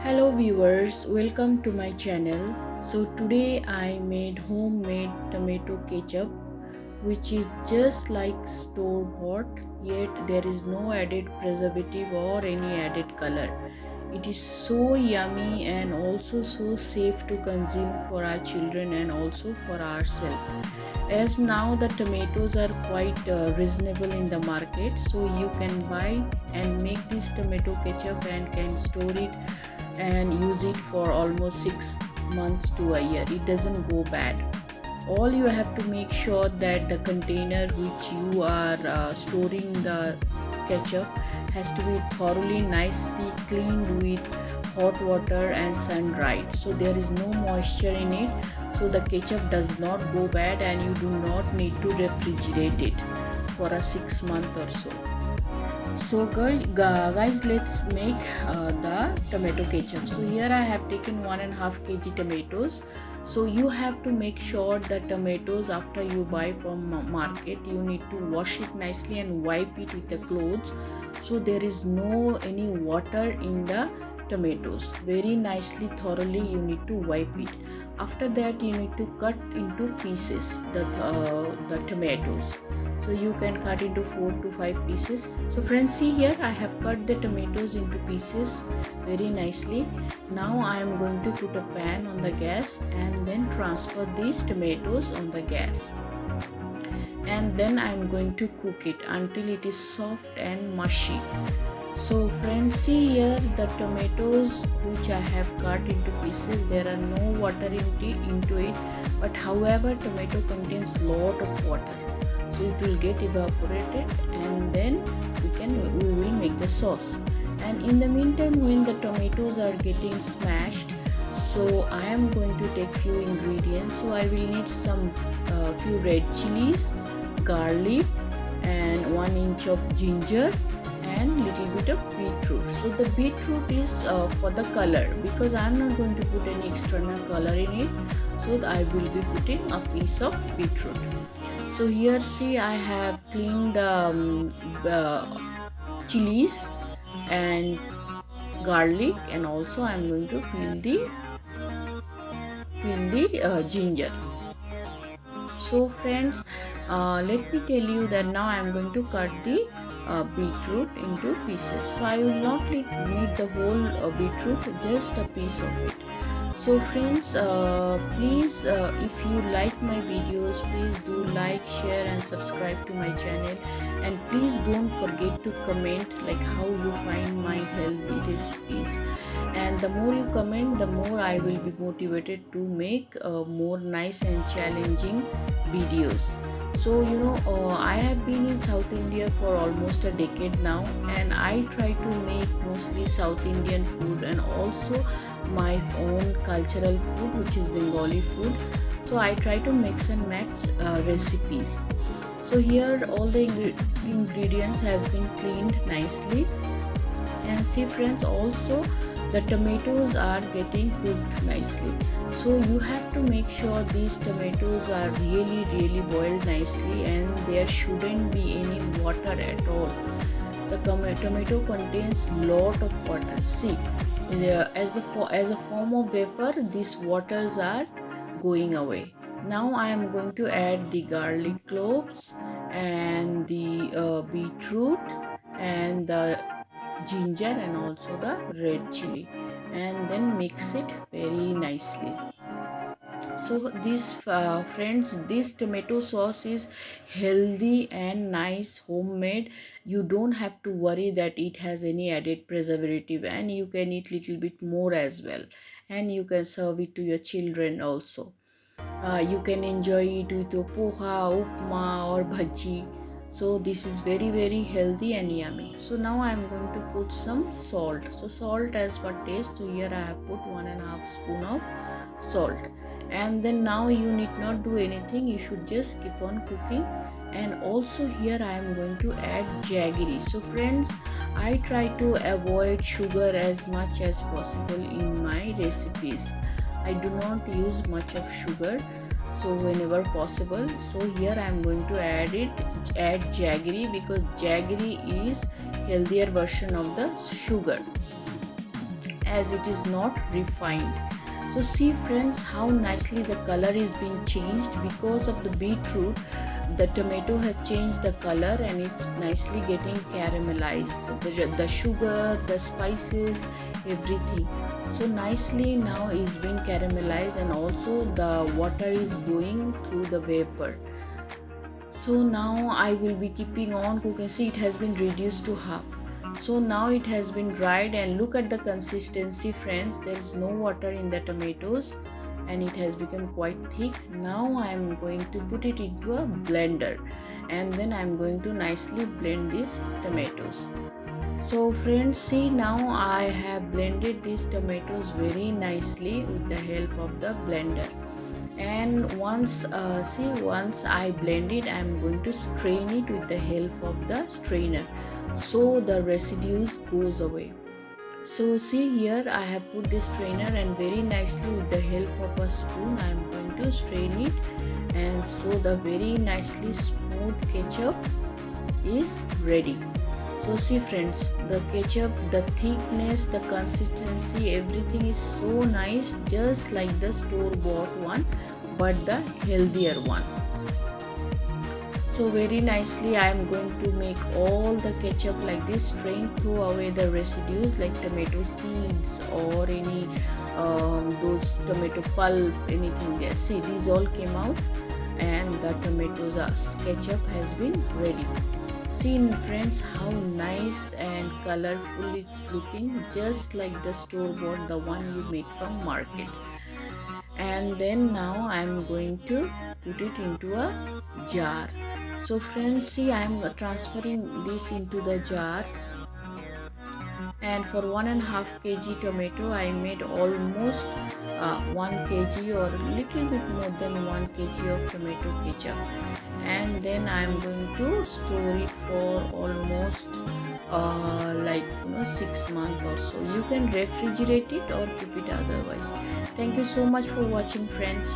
Hello viewers, welcome to my channel. So today I made homemade tomato ketchup, which is just like store bought, yet there is no added preservative or any added color. It is so yummy and also so safe to consume for our children and also for ourselves. As now the tomatoes are quite reasonable in the market, so you can buy and make this tomato ketchup and can store it and use it for almost 6 months to a year. It doesn't go bad. All you have to make sure that the container which you are storing the ketchup has to be thoroughly nicely cleaned with hot water and sun dried, so there is no moisture in it, so the ketchup does not go bad and you do not need to refrigerate it for a 6 month or so. So guys, let's make the tomato ketchup. So here I have taken 1.5 kg tomatoes. So you have to make sure the tomatoes, after you buy from market, you need to wash it nicely and wipe it with the clothes, so there is no any water in the tomatoes. Very nicely thoroughly you need to wipe it. After that you need to cut into pieces the tomatoes. So you can cut into 4 to 5 pieces. So friends, see here I have cut the tomatoes into pieces very nicely. Now I am going to put a pan on the gas and then transfer these tomatoes on the gas, and then I am going to cook it until it is soft and mushy. So friends, see here the tomatoes which I have cut into pieces, there are no water into it, but however tomato contains lot of water, so it will get evaporated and then we will make the sauce. And in the meantime, when the tomatoes are getting smashed, so I am going to take few ingredients. So I will need some few red chilies, garlic, and 1 inch of ginger and little bit of beetroot. So the beetroot is for the color, because I am not going to put any external color in it, so I will be putting a piece of beetroot. So here see I have cleaned the chilies and garlic, and also I am going to peel the ginger. So friends, let me tell you that now I am going to cut the beetroot into pieces. So I will not need the whole beetroot, just a piece of it. So friends, please if you like my videos, please do like, share and subscribe to my channel, and please don't forget to comment like how you find my healthy recipes, and the more you comment, the more I will be motivated to make more nice and challenging videos. So I have been in South India for almost a decade now, and I try to make mostly South Indian food and also my own cultural food, which is Bengali food. So I try to mix and match recipes. So here all the ingredients has been cleaned nicely, and see friends, also the tomatoes are getting cooked nicely. So you have to make sure these tomatoes are really boiled nicely, and there shouldn't be any water at all. The tomato contains lot of water. See, as a form of vapor, these waters are going away. Now I am going to add the garlic cloves and the beetroot and the ginger and also the red chili, and then mix it very nicely. So this friends, this tomato sauce is healthy and nice, homemade. You don't have to worry that it has any added preservative, and you can eat little bit more as well, and you can serve it to your children also. You can enjoy it with your poha, upma or bhaji. So this is very healthy and yummy. So now I am going to put some salt. So salt as per taste. So here I have put 1.5 spoon of salt, and then now you need not do anything, you should just keep on cooking. And also here I am going to add jaggery. So friends, I try to avoid sugar as much as possible in my recipes. I do not use much of sugar, so whenever possible. So here I am going to add jaggery, because jaggery is healthier version of the sugar. as it is not refined. So see friends, how nicely the color is being changed because of the beetroot. The tomato has changed the color and it's nicely getting caramelized. The sugar, the spices, everything. So nicely now is being caramelized, and also the water is going through the vapor. So now I will be keeping on cooking. See, it has been reduced to half. So now it has been dried, and look at the consistency friends. There is no water in the tomatoes and it has become quite thick. Now I am going to put it into a blender, and then I am going to nicely blend these tomatoes. So friends, see, now I have blended these tomatoes very nicely with the help of the blender. And once I blend it, I am going to strain it with the help of the strainer, so the residues goes away. So see, here I have put this strainer, and very nicely with the help of a spoon I am going to strain it, and so the very nicely smooth ketchup is ready. So see friends, the ketchup, the thickness, the consistency, everything is so nice, just like the store-bought one, but the healthier one. So very nicely I am going to make all the ketchup like this, strain, throw away the residues like tomato seeds or any those tomato pulp, anything there. See, these all came out, and the tomatoes ketchup has been ready. See friends, how nice and colorful it's looking, just like the store bought, the one you make from market. And then now I am going to put it into a jar. So friends, see, I am transferring this into the jar, and for 1.5 kg tomato I made almost 1 kg or a little bit more than 1 kg of tomato ketchup. And then I am going to store it for almost 6 months or so. You can refrigerate it or keep it otherwise. Thank you so much for watching friends.